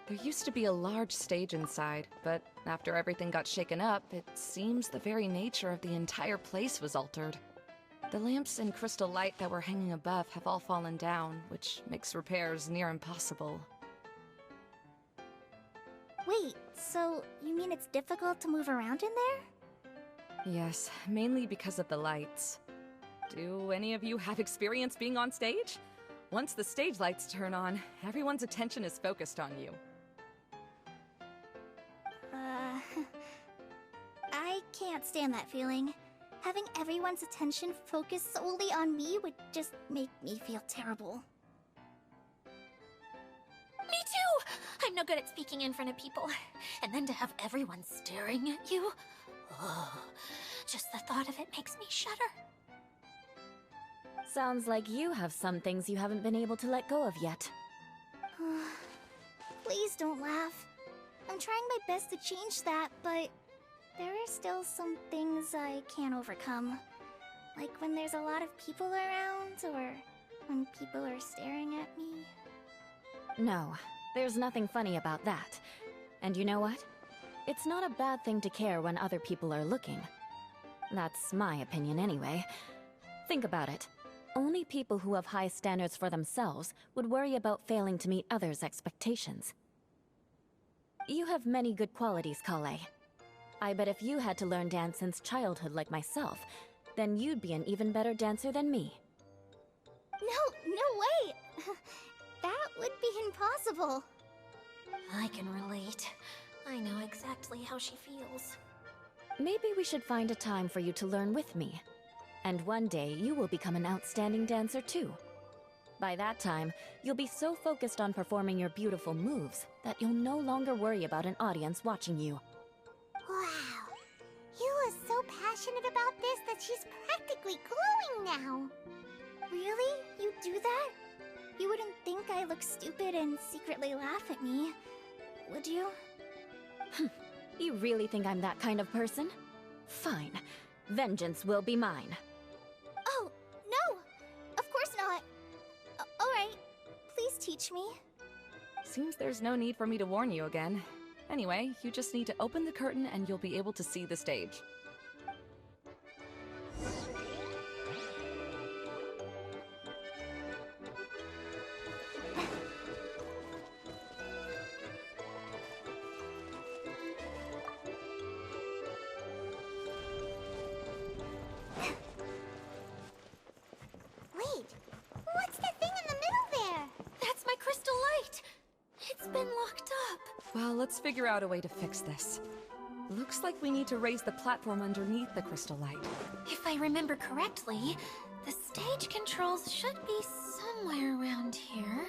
There used to be a large stage inside, but after everything got shaken up, it seems the very nature of the entire place was altered. The lamps and crystal light that were hanging above have all fallen down, which makes repairs near impossible. Wait, so you mean it's difficult to move around in there? Yes, mainly because of the lights. Do any of you have experience being on stage? Once the stage lights turn on, everyone's attention is focused on you. I can't stand that feeling. Having everyone's attention focused solely on me would just make me feel terrible. Me too! I'm no good at speaking in front of people. And then to have everyone staring at you... Oh, just the thought of it makes me shudder. Sounds like you have some things you haven't been able to let go of yet. Please don't laugh. I'm trying my best to change that, but there are still some things I can't overcome. Like when there's a lot of people around, or when people are staring at me. No, there's nothing funny about that. And you know what? It's not a bad thing to care when other people are looking. That's my opinion anyway. Think about it. Only people who have high standards for themselves would worry about failing to meet others' expectations. You have many good qualities, Kale. I bet if you had to learn dance since childhood like myself, then you'd be an even better dancer than me. No way! That would be impossible. I can relate. I know exactly how she feels. Maybe we should find a time for you to learn with me. And one day, you will become an outstanding dancer too. By that time, you'll be so focused on performing your beautiful moves that you'll no longer worry about an audience watching you. Wow. You are so passionate about this that she's practically glowing now. Really? You do that? You wouldn't think I look stupid and secretly laugh at me, would you? You really think I'm that kind of person? Fine. Vengeance will be mine. Oh, no! Of course not. Alright, please teach me. Seems there's no need for me to warn you again. Anyway, you just need to open the curtain and you'll be able to see the stage. Wait, what's that thing in the middle there? That's my crystal light! It's been locked up. Well, let's figure out a way to fix this. Looks like we need to raise the platform underneath the crystal light. If I remember correctly, the stage controls should be somewhere around here.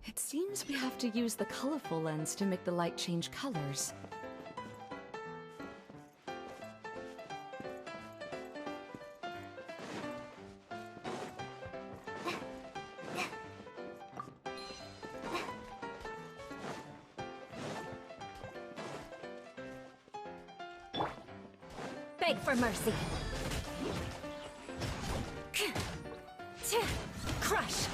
It seems we have to use the colorful lens to make the light change colors. Beg for mercy. Crush!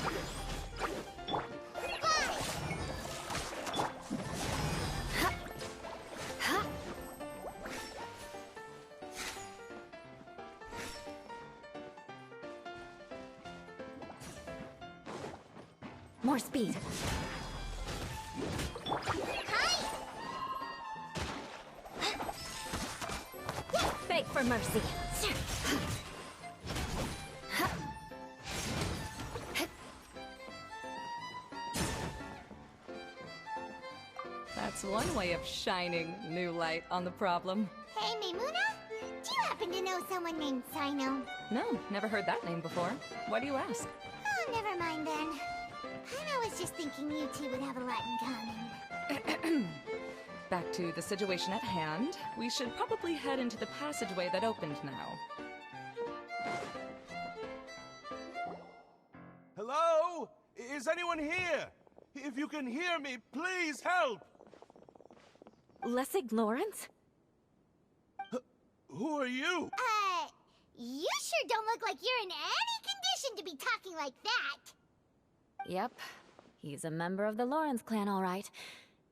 More speed. Beg for mercy. That's one way of shining new light on the problem. Hey, Maimuna? Do you happen to know someone named Sino? No, never heard that name before. Why do you ask? Oh, never mind then. I was just thinking you two would have a lot in common. Back to the situation at hand. We should probably head into the passageway that opened now. Hello? Is anyone here? If you can hear me, please help! Lessig Lawrence? Who are you? You sure don't look like you're in any condition to be talking like that. Yep. He's a member of the Lawrence clan, all right.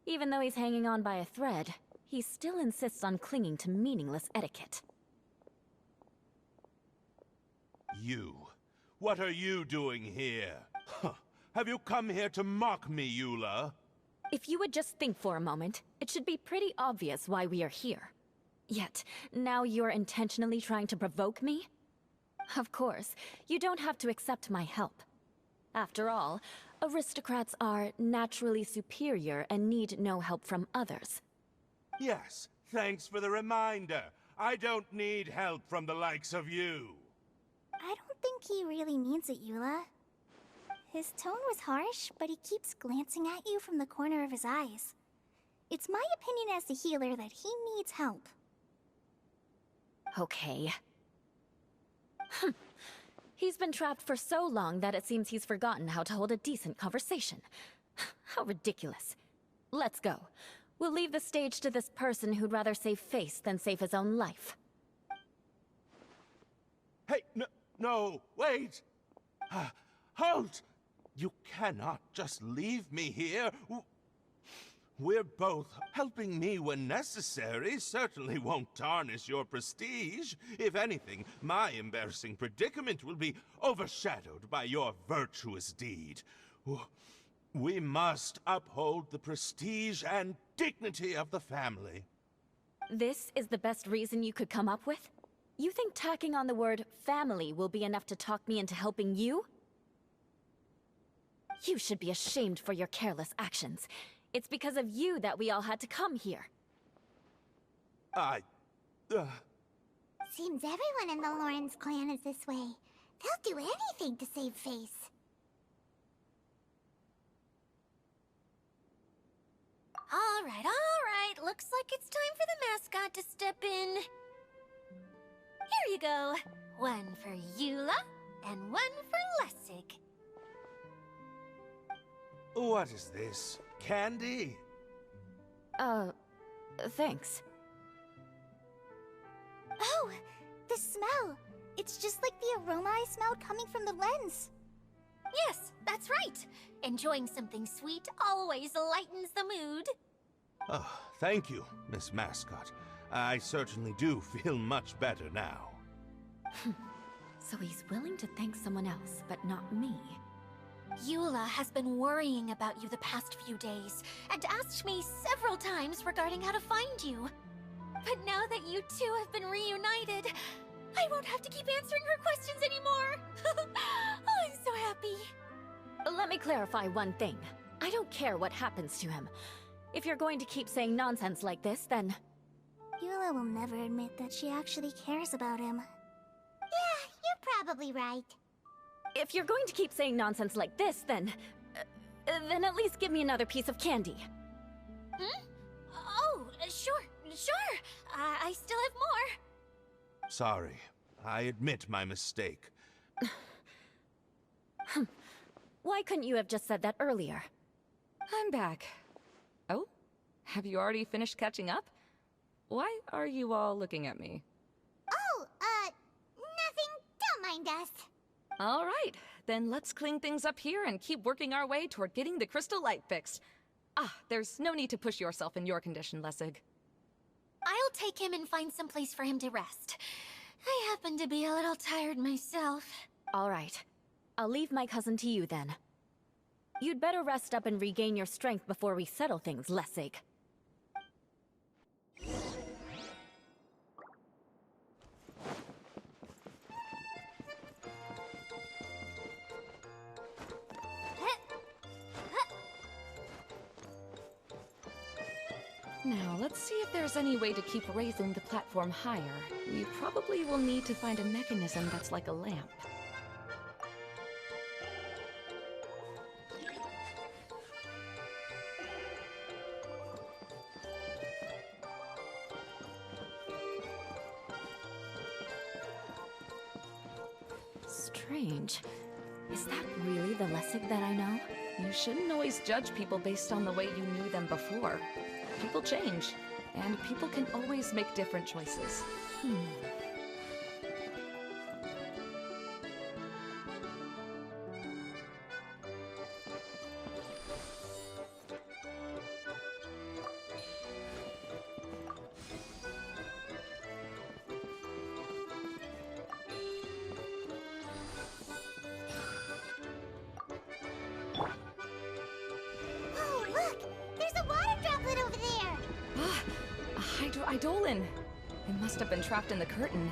Even though he's hanging on by a thread, he still insists on clinging to meaningless etiquette. You. What are you doing here? Huh. Have you come here to mock me, Eula? If you would just think for a moment, it should be pretty obvious why we are here. Yet, now you're intentionally trying to provoke me? Of course, you don't have to accept my help. After all, aristocrats are naturally superior and need no help from others. Yes, thanks for the reminder. I don't need help from the likes of you. I don't think he really means it, Eula. His tone was harsh, but he keeps glancing at you from the corner of his eyes. It's my opinion as the healer that he needs help. Okay. He's been trapped for so long that it seems he's forgotten how to hold a decent conversation. How ridiculous. Let's go. We'll leave the stage to this person who'd rather save face than save his own life. Hey, no, wait! Halt! You cannot just leave me here. We're both helping me when necessary. Certainly won't tarnish your prestige. If anything, my embarrassing predicament will be overshadowed by your virtuous deed. We must uphold the prestige and dignity of the family. This is the best reason you could come up with? You think tacking on the word family will be enough to talk me into helping you? You should be ashamed for your careless actions. It's because of you that we all had to come here. Seems everyone in the Lawrence clan is this way. They'll do anything to save face. All right. Looks like it's time for the mascot to step in. Here you go. One for Eula, and one for Lessig. What is this? Candy? Thanks. Oh, the smell! It's just like the aroma I smelled coming from the lens. Yes, that's right. Enjoying something sweet always lightens the mood. Oh, thank you, Miss Mascot. I certainly do feel much better now. So he's willing to thank someone else, but not me. Eula has been worrying about you the past few days, and asked me several times regarding how to find you. But now that you two have been reunited, I won't have to keep answering her questions anymore. Oh, I'm so happy. Let me clarify one thing. I don't care what happens to him. If you're going to keep saying nonsense like this, then... Eula will never admit that she actually cares about him. Yeah, you're probably right. If you're going to keep saying nonsense like this, then at least give me another piece of candy. Hmm? Oh, sure. I still have more. Sorry. I admit my mistake. Why couldn't you have just said that earlier? I'm back. Oh? Have you already finished catching up? Why are you all looking at me? Oh, nothing. Don't mind us. All right, then let's clean things up here and keep working our way toward getting the crystal light fixed. There's no need to push yourself in your condition, Lessig. I'll take him and find some place for him to rest. I happen to be a little tired myself. All right. I'll leave my cousin to you then. You'd better rest up and regain your strength before we settle things, Lessig. Now, let's see if there's any way to keep raising the platform higher. We probably will need to find a mechanism that's like a lamp. Strange. Is that really the Lessig that I know? You shouldn't always judge people based on the way you knew them before. People change. And people can always make different choices. Oh, look! There's a water droplet over there! Ah, a hydroidolin. It must have been trapped in the curtain.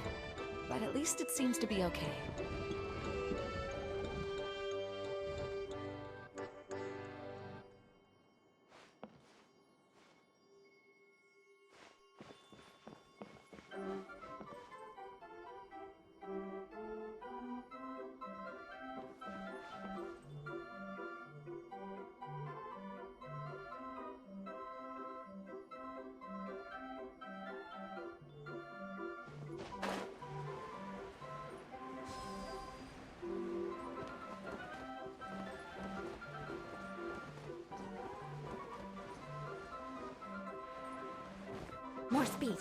But at least it seems to be okay. More speed.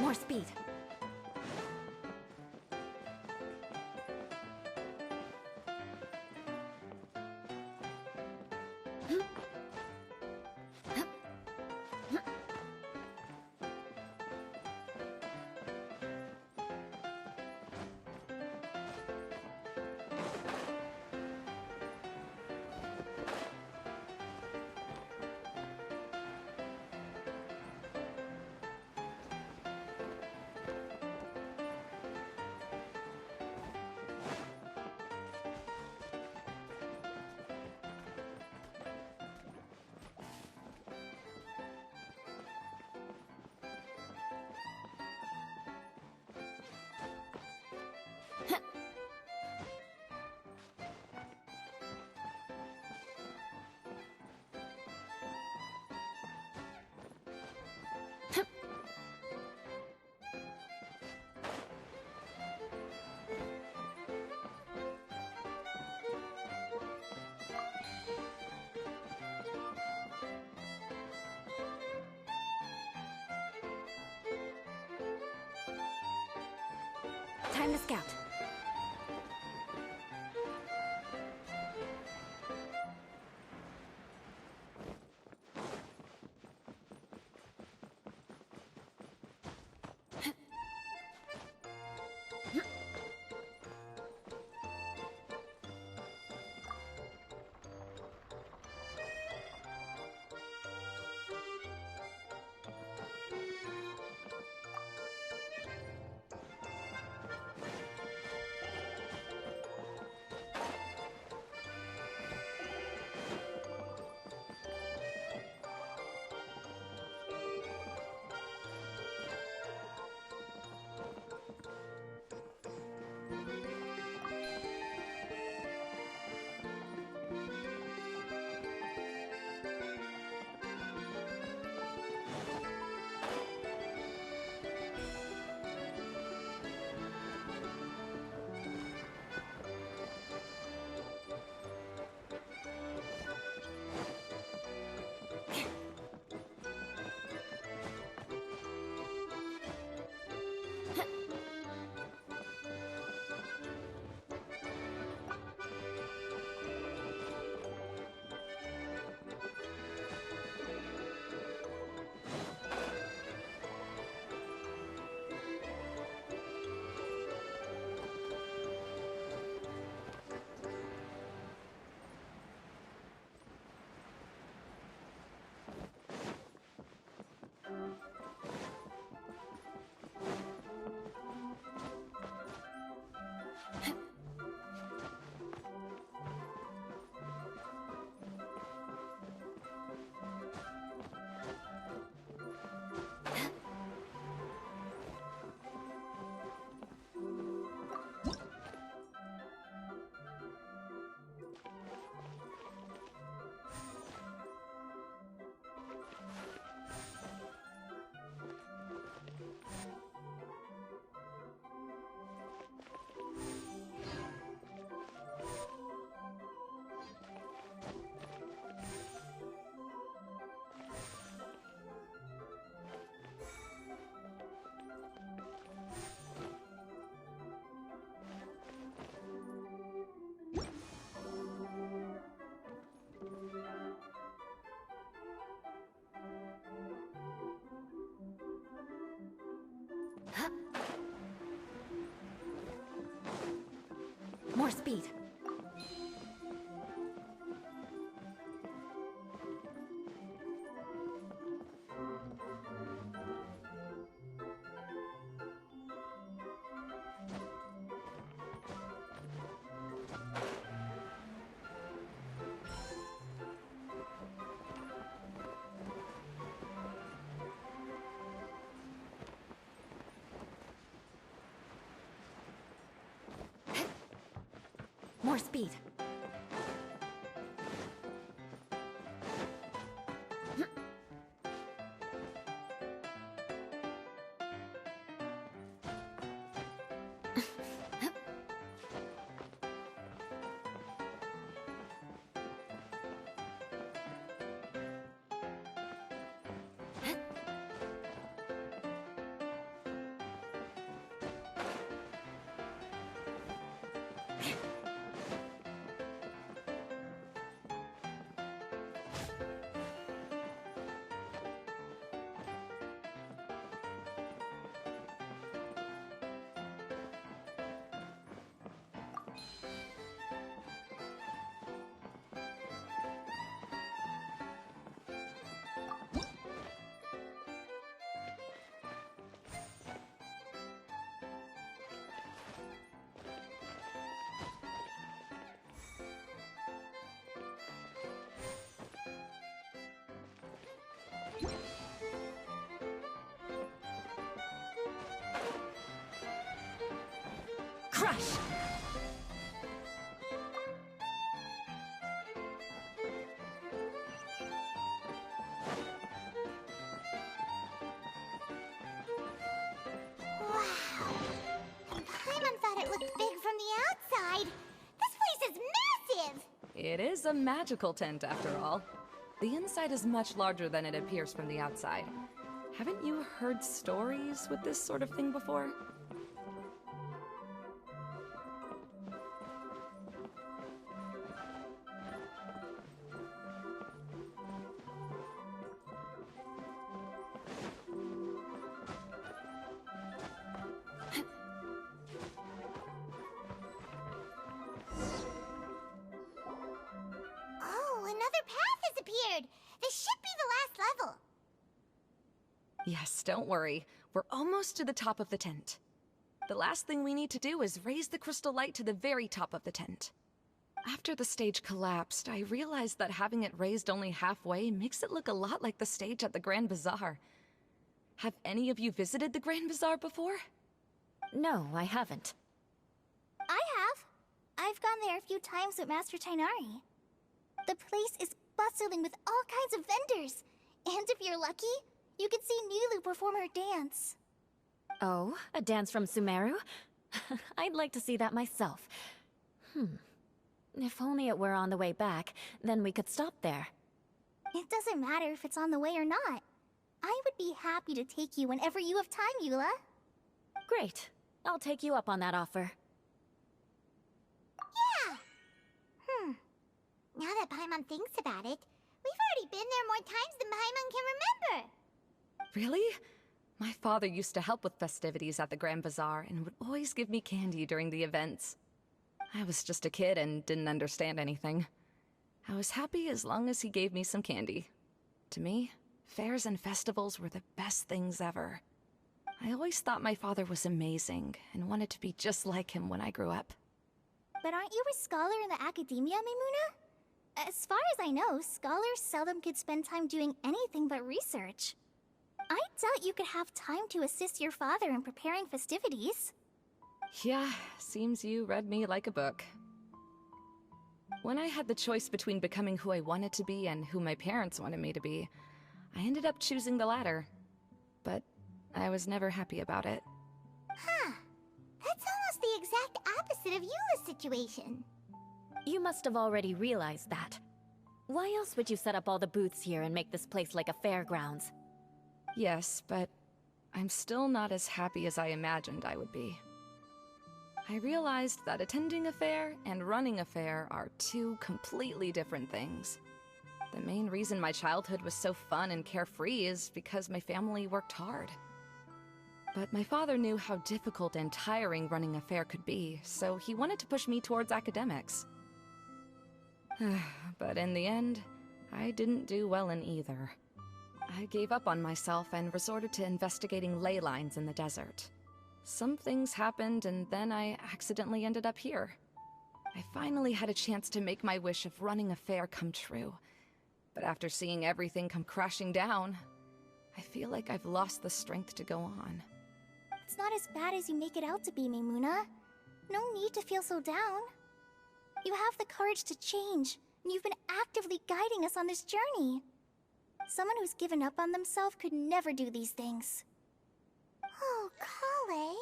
More speed. Time to scout. More speed. More speed. Crush! Wow. Paimon thought it looked big from the outside. This place is massive! It is a magical tent, after all. The inside is much larger than it appears from the outside. Haven't you heard stories with this sort of thing before? Oh, another path has appeared! This should be the last level. Yes, don't worry. We're almost to the top of the tent. The last thing we need to do is raise the crystal light to the very top of the tent. After the stage collapsed, I realized that having it raised only halfway makes it look a lot like the stage at the Grand Bazaar. Have any of you visited the Grand Bazaar before? No, I haven't. I have. I've gone there a few times with Master Tainari. The place is bustling with all kinds of vendors. And if you're lucky, you can see Nilu perform her dance. Oh, a dance from Sumeru? I'd like to see that myself. If only it were on the way back, then we could stop there. It doesn't matter if it's on the way or not. I would be happy to take you whenever you have time, Eula. Great. I'll take you up on that offer. Yeah! Now that Paimon thinks about it, we've already been there more times than Paimon can remember. Really? My father used to help with festivities at the Grand Bazaar and would always give me candy during the events. I was just a kid and didn't understand anything. I was happy as long as he gave me some candy. To me, fairs and festivals were the best things ever. I always thought my father was amazing and wanted to be just like him when I grew up. But aren't you a scholar in the academia, Mimuna? As far as I know, scholars seldom could spend time doing anything but research. I doubt you could have time to assist your father in preparing festivities. Yeah, seems you read me like a book. When I had the choice between becoming who I wanted to be and who my parents wanted me to be, I ended up choosing the latter. But I was never happy about it. Huh. That's almost the exact opposite of Eula's situation. You must have already realized that. Why else would you set up all the booths here and make this place like a fairgrounds? Yes, but I'm still not as happy as I imagined I would be. I realized that attending a fair and running a fair are two completely different things. The main reason my childhood was so fun and carefree is because my family worked hard. But my father knew how difficult and tiring running a fair could be, so he wanted to push me towards academics. But in the end, I didn't do well in either. I gave up on myself and resorted to investigating ley lines in the desert. Some things happened, and then I accidentally ended up here. I finally had a chance to make my wish of running a fair come true. But after seeing everything come crashing down, I feel like I've lost the strength to go on. It's not as bad as you make it out to be, Maimuna. No need to feel so down. You have the courage to change, and you've been actively guiding us on this journey. Someone who's given up on themselves could never do these things. Oh, Kale.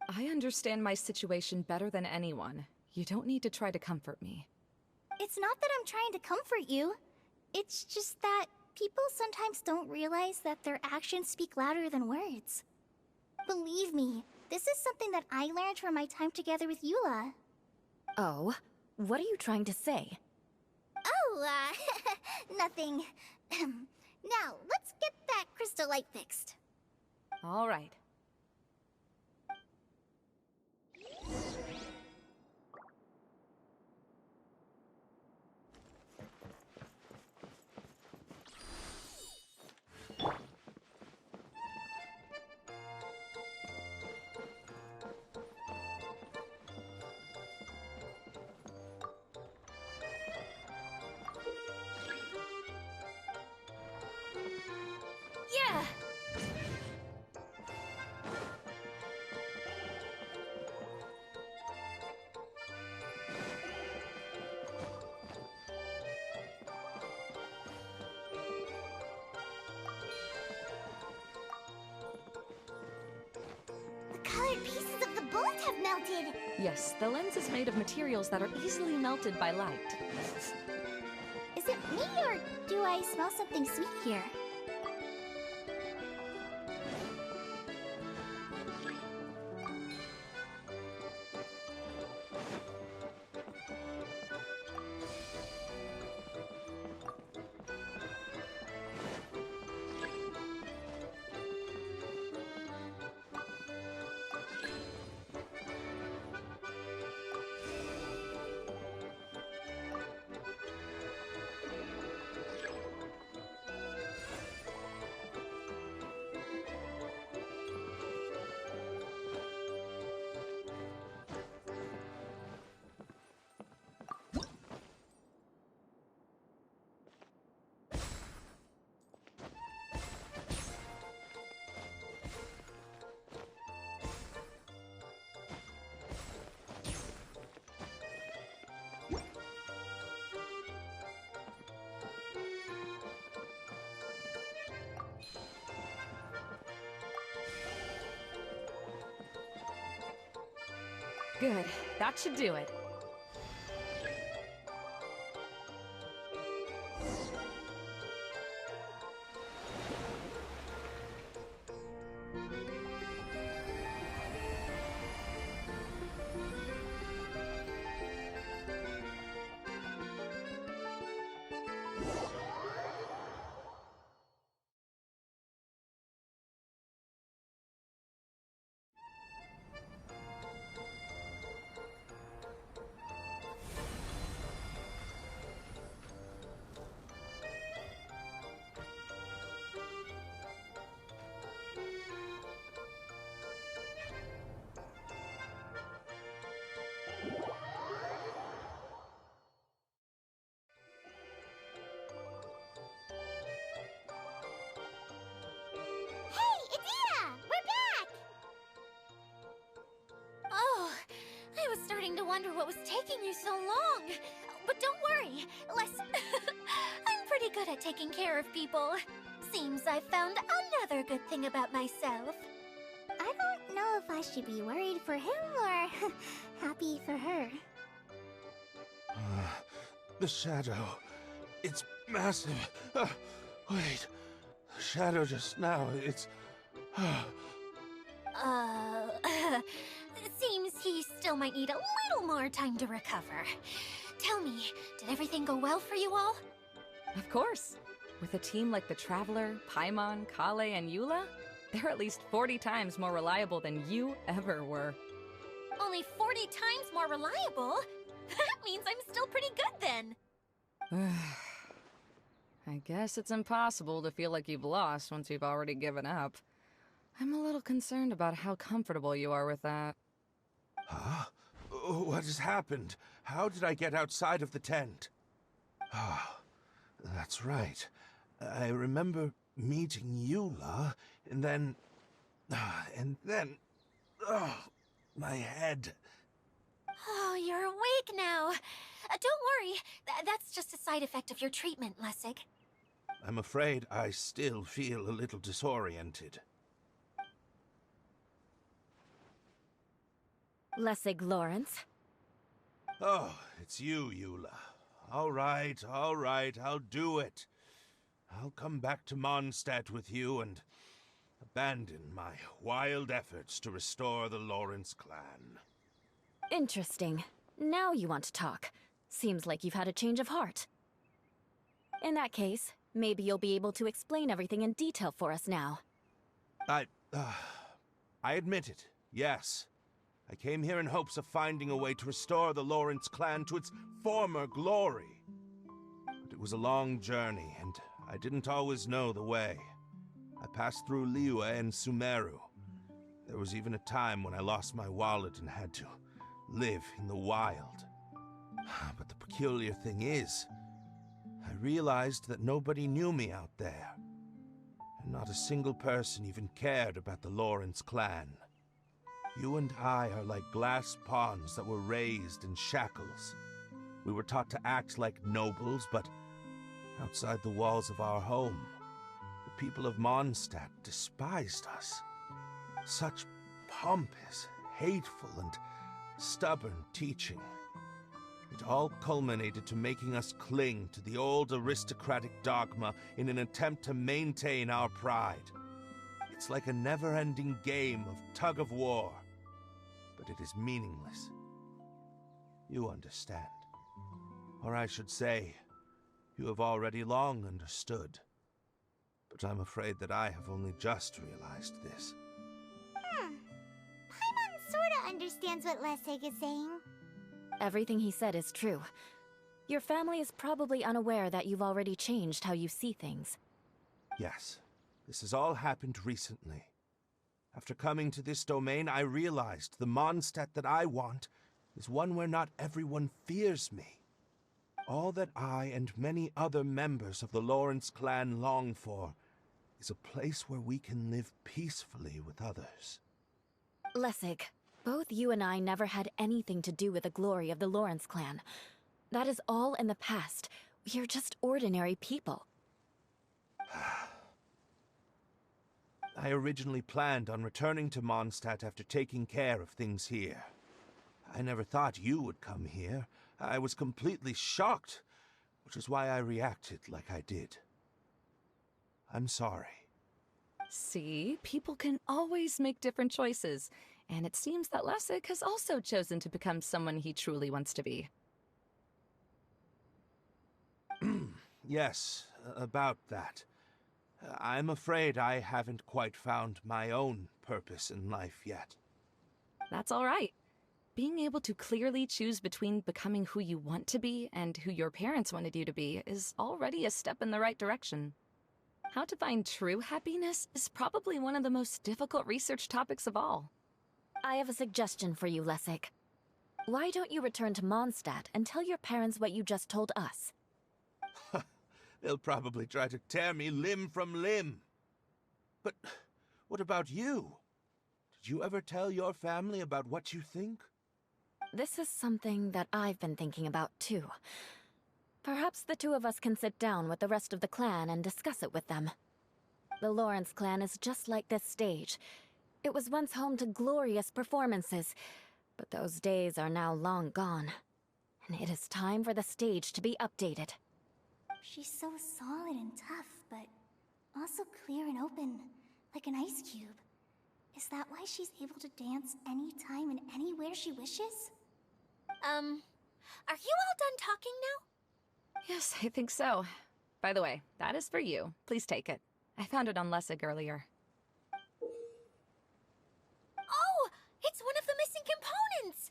I understand my situation better than anyone. You don't need to try to comfort me. It's not that I'm trying to comfort you. It's just that people sometimes don't realize that their actions speak louder than words. Believe me, this is something that I learned from my time together with Eula. Oh, what are you trying to say? Oh, nothing. Now, let's get that crystal light fixed. All right. Yeah! The colored pieces of the bolt have melted. Yes, the lens is made of materials that are easily melted by light. Is it me, or do I smell something sweet here? Good. That should do it. Oh, I was starting to wonder what was taking you so long. But don't worry, I'm pretty good at taking care of people. Seems I found another good thing about myself. I don't know if I should be worried for him or happy for her. The shadow. It's massive. Wait. The shadow just now, it's... Seems he still might need a little more time to recover. Tell me, did everything go well for you all? Of course. With a team like the Traveler, Paimon, Kale, and Eula, They're at least 40 times more reliable than you ever were. Only 40 times more reliable? That means I'm still pretty good then. I guess it's impossible to feel like you've lost once you've already given up. I'm a little concerned about how comfortable you are with that. Huh? What has happened? How did I get outside of the tent? Ah, that's right. I remember meeting Eula, and then... Oh, my head. Oh, you're awake now. Don't worry. That's just a side effect of your treatment, Lessig. I'm afraid I still feel a little disoriented. Lessig Lawrence. Oh, it's you, Eula. All right, I'll do it. I'll come back to Mondstadt with you and abandon my wild efforts to restore the Lawrence clan. Interesting. Now you want to talk. Seems like you've had a change of heart. In that case, maybe you'll be able to explain everything in detail for us now. I admit it, yes. I came here in hopes of finding a way to restore the Lawrence clan to its former glory. But it was a long journey, and I didn't always know the way. I passed through Liyue and Sumeru. There was even a time when I lost my wallet and had to live in the wild. But the peculiar thing is, I realized that nobody knew me out there. And not a single person even cared about the Lawrence clan. You and I are like glass pawns that were raised in shackles. We were taught to act like nobles, but outside the walls of our home, the people of Mondstadt despised us. Such pompous, hateful, and stubborn teaching. It all culminated to making us cling to the old aristocratic dogma in an attempt to maintain our pride. It's like a never-ending game of tug-of-war, but it is meaningless. You understand. Or I should say, you have already long understood. But I'm afraid that I have only just realized this. Paimon sorta understands what Lessig is saying. Everything he said is true. Your family is probably unaware that you've already changed how you see things. Yes, this has all happened recently. After coming to this domain, I realized the Mondstadt that I want is one where not everyone fears me. All that I and many other members of the Lawrence clan long for is a place where we can live peacefully with others. Lessig, both you and I never had anything to do with the glory of the Lawrence clan. That is all in the past. We are just ordinary people. I originally planned on returning to Mondstadt after taking care of things here. I never thought you would come here. I was completely shocked, which is why I reacted like I did. I'm sorry. See, people can always make different choices, and it seems that Lessig has also chosen to become someone he truly wants to be. Yes, about that. I'm afraid I haven't quite found my own purpose in life yet. That's all right. Being able to clearly choose between becoming who you want to be and who your parents wanted you to be is already a step in the right direction. How to find true happiness is probably one of the most difficult research topics of all. I have a suggestion for you, Lessig. Why don't you return to Mondstadt and tell your parents what you just told us? They'll probably try to tear me limb from limb. But what about you? Did you ever tell your family about what you think? This is something that I've been thinking about, too. Perhaps the two of us can sit down with the rest of the clan and discuss it with them. The Lawrence clan is just like this stage. It was once home to glorious performances, but those days are now long gone. And it is time for the stage to be updated. She's so solid and tough, but also clear and open, like an ice cube. Is that why she's able to dance anytime and anywhere she wishes? Are you all done talking now? Yes, I think so. By the way, that is for you. Please take it. I found it on Lessig earlier. It's one of the missing components!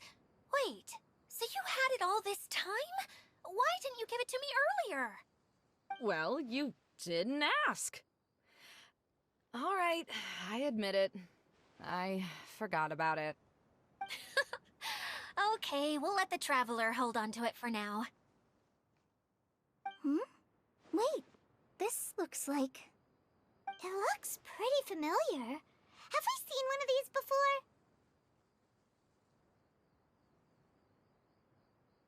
Wait, so you had it all this time? Why didn't you give it to me earlier? Well, you didn't ask. All right, I admit it. I forgot about it. Okay, we'll let the Traveler hold on to it for now. Wait, this looks like... It looks pretty familiar. Have we seen one of these before?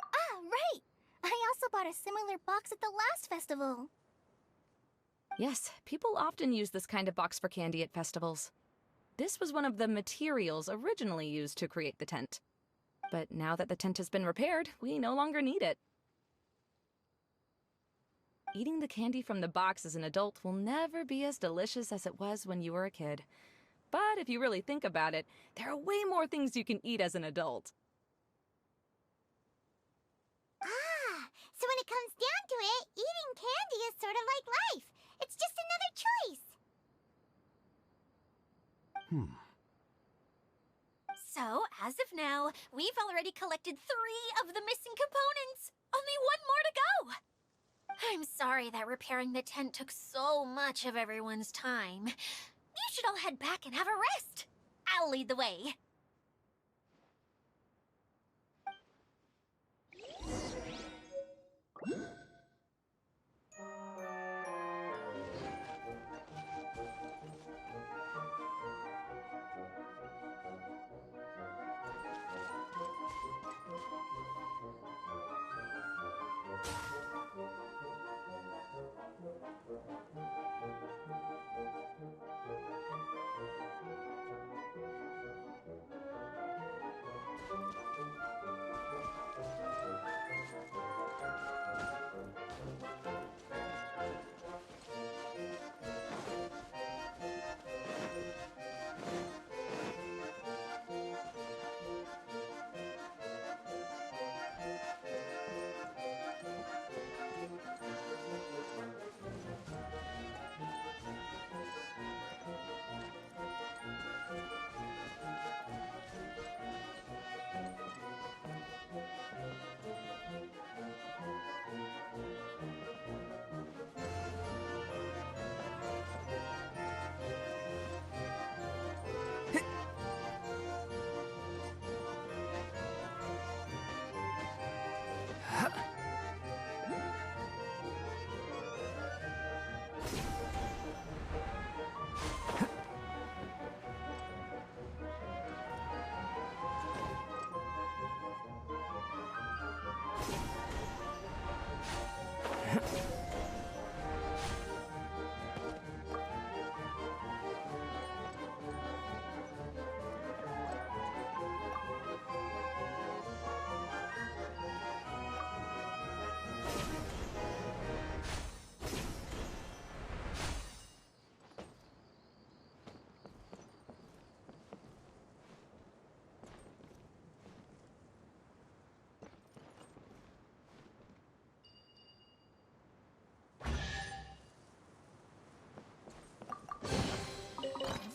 Ah, right! I also bought a similar box at the last festival. Yes, people often use this kind of box for candy at festivals. This was one of the materials originally used to create the tent. But now that the tent has been repaired, we no longer need it. Eating the candy from the box as an adult will never be as delicious as it was when you were a kid. But if you really think about it, there are way more things you can eat as an adult. Ah, so when it comes down to it, eating candy is sort of like life. It's just another choice. So, as of now, we've already collected 3 of the missing components! Only 1 more to go! I'm sorry that repairing the tent took so much of everyone's time. You should all head back and have a rest. I'll lead the way.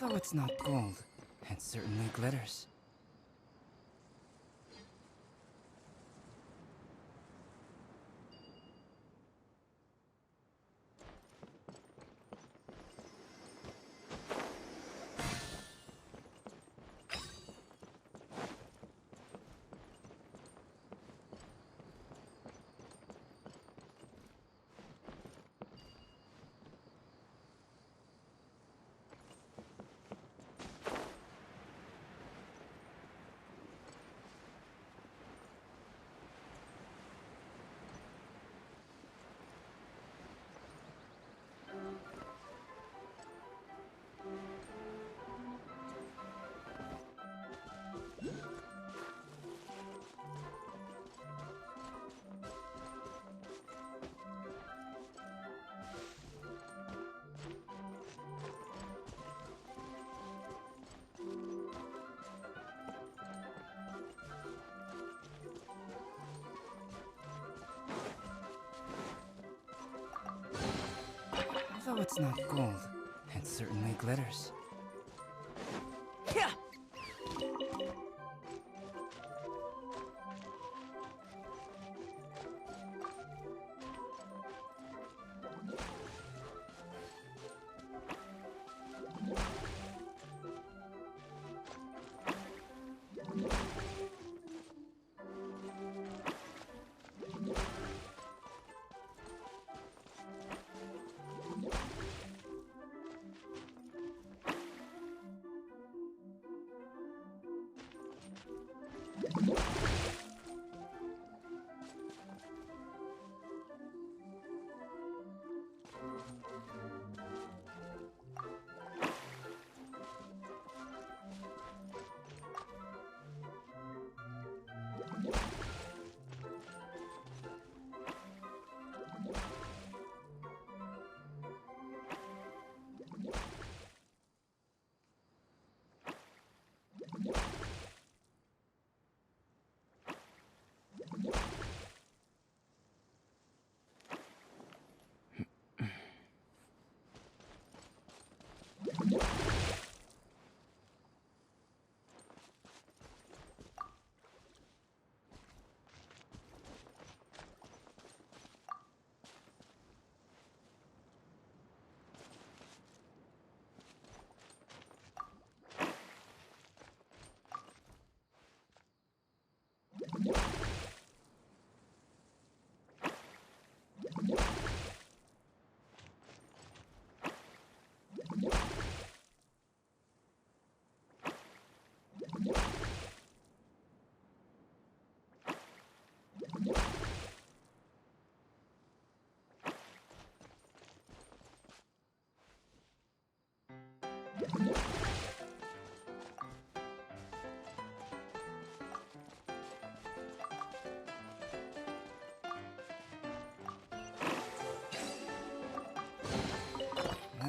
Although it's not gold, it certainly glitters. Although it's not gold, it certainly glitters. Yeah.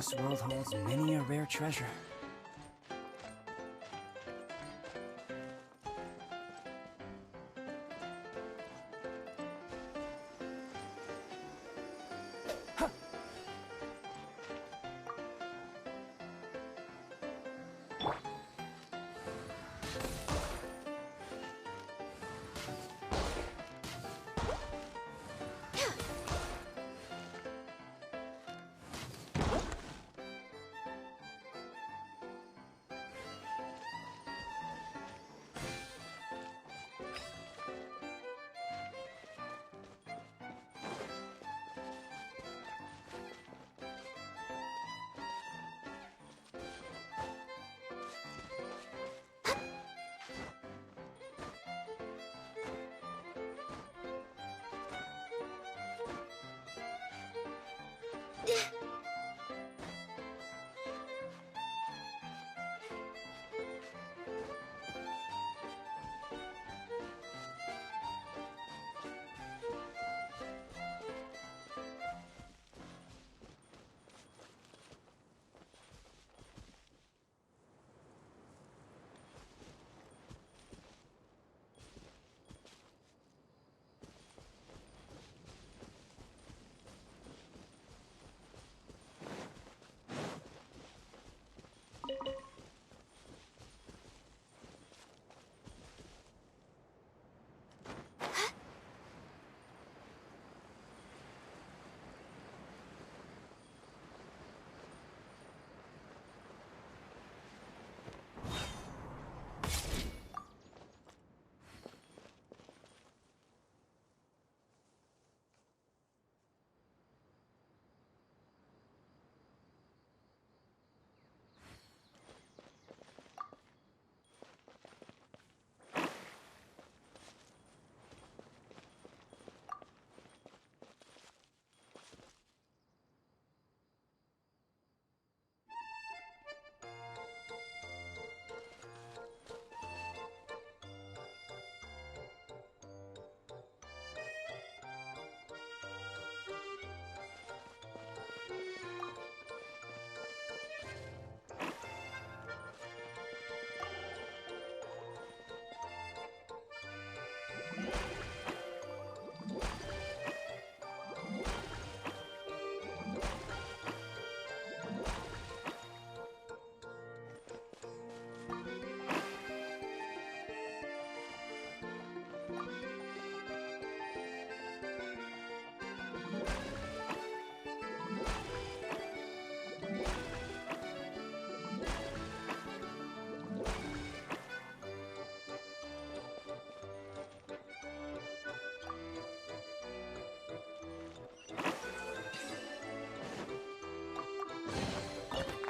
This world holds many a rare treasure.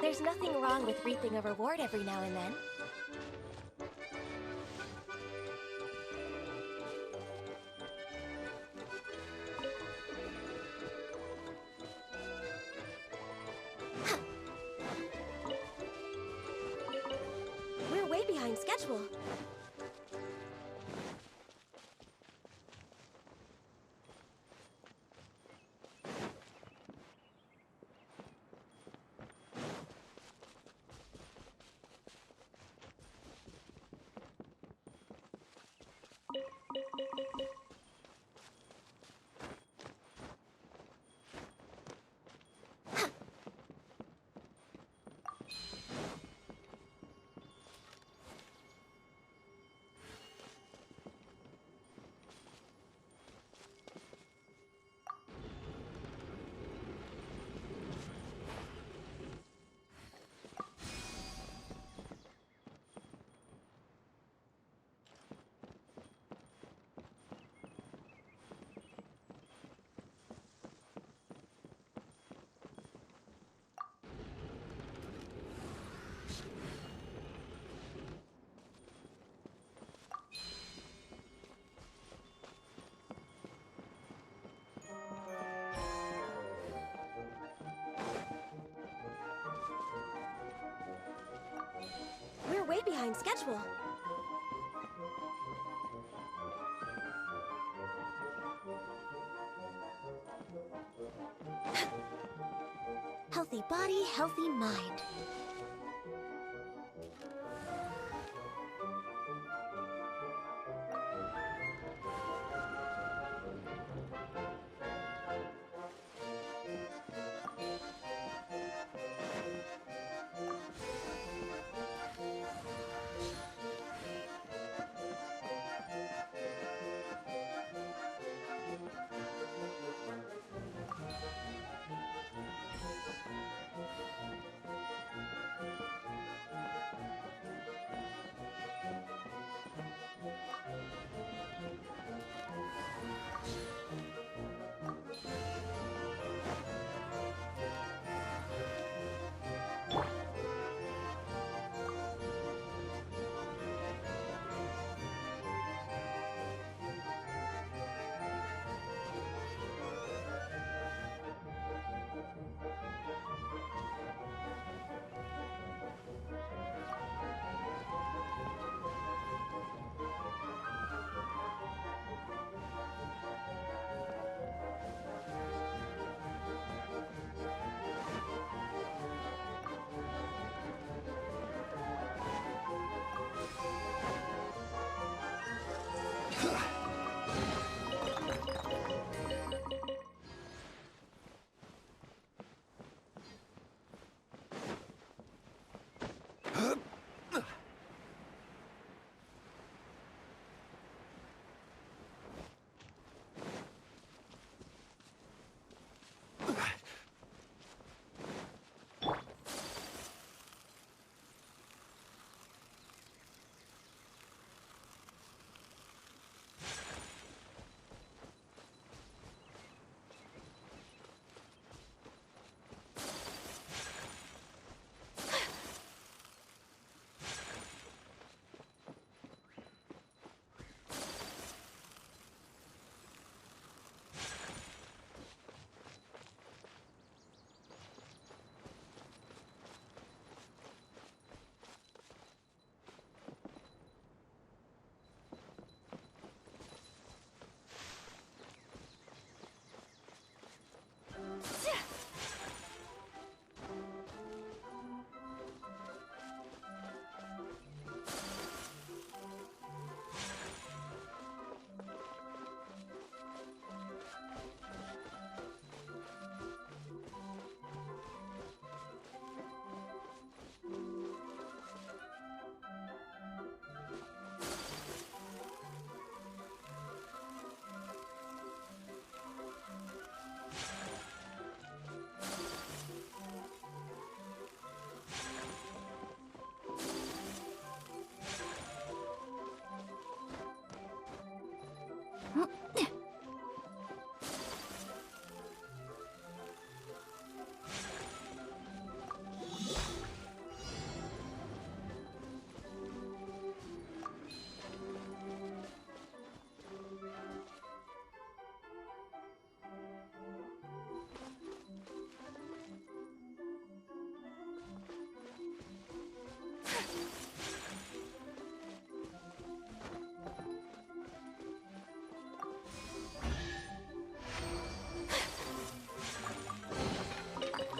There's nothing wrong with reaping a reward every now and then. We're way behind schedule. We're way behind schedule. Healthy body, healthy mind.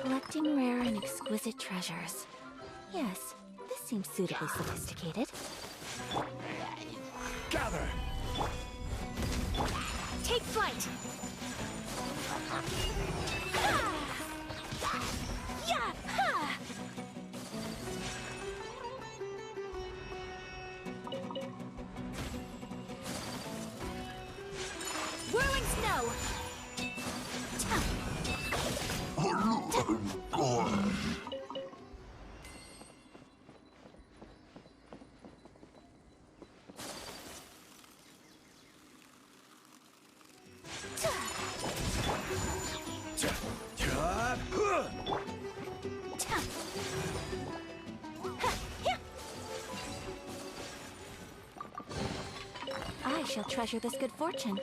Collecting rare and exquisite treasures. Yes, this seems suitably sophisticated. Gather! Take flight! Yeah! Ha! Whirling snow! I shall treasure this good fortune.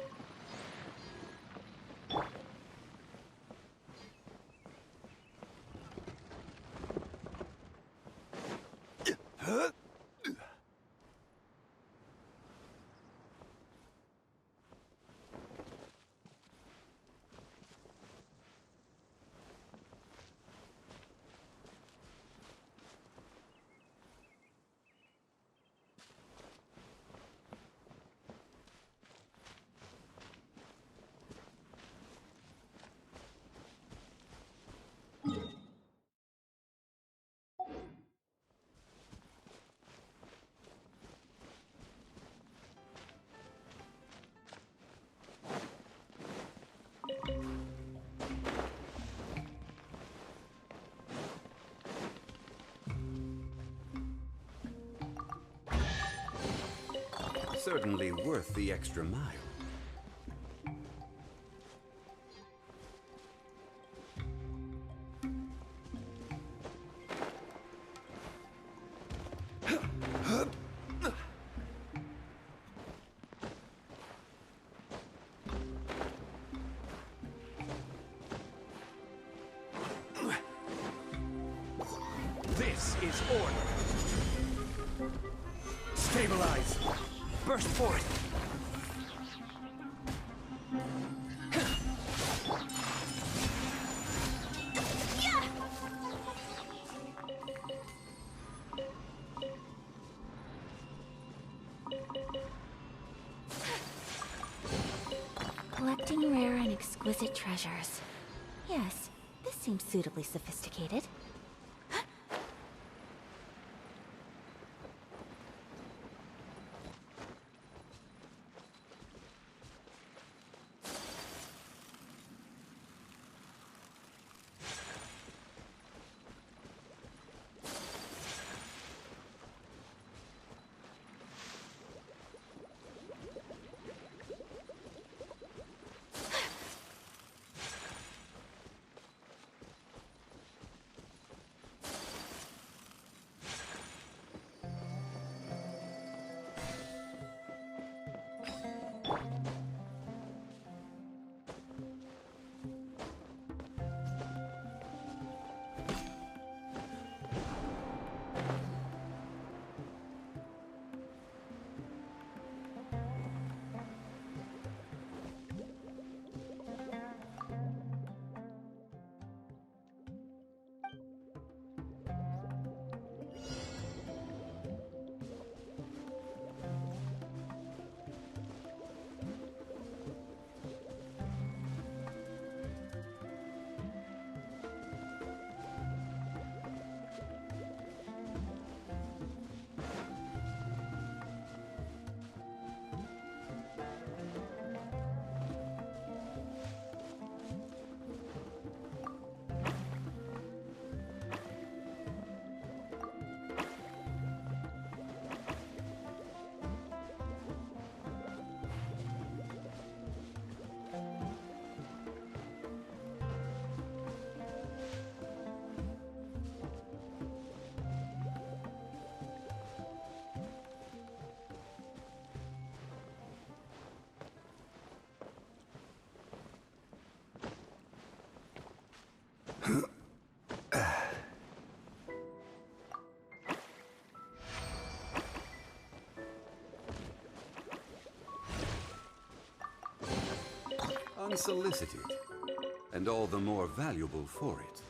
certainly worth the extra mile. This is order. Stabilize. Burst forth. Collecting rare and exquisite treasures. Yes, this seems suitably sophisticated. Unsolicited, and all the more valuable for it.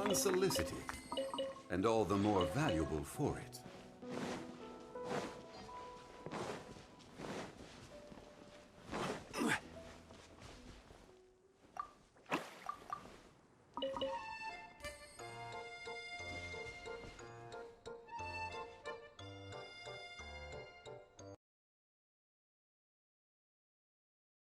Unsolicited, and all the more valuable for it.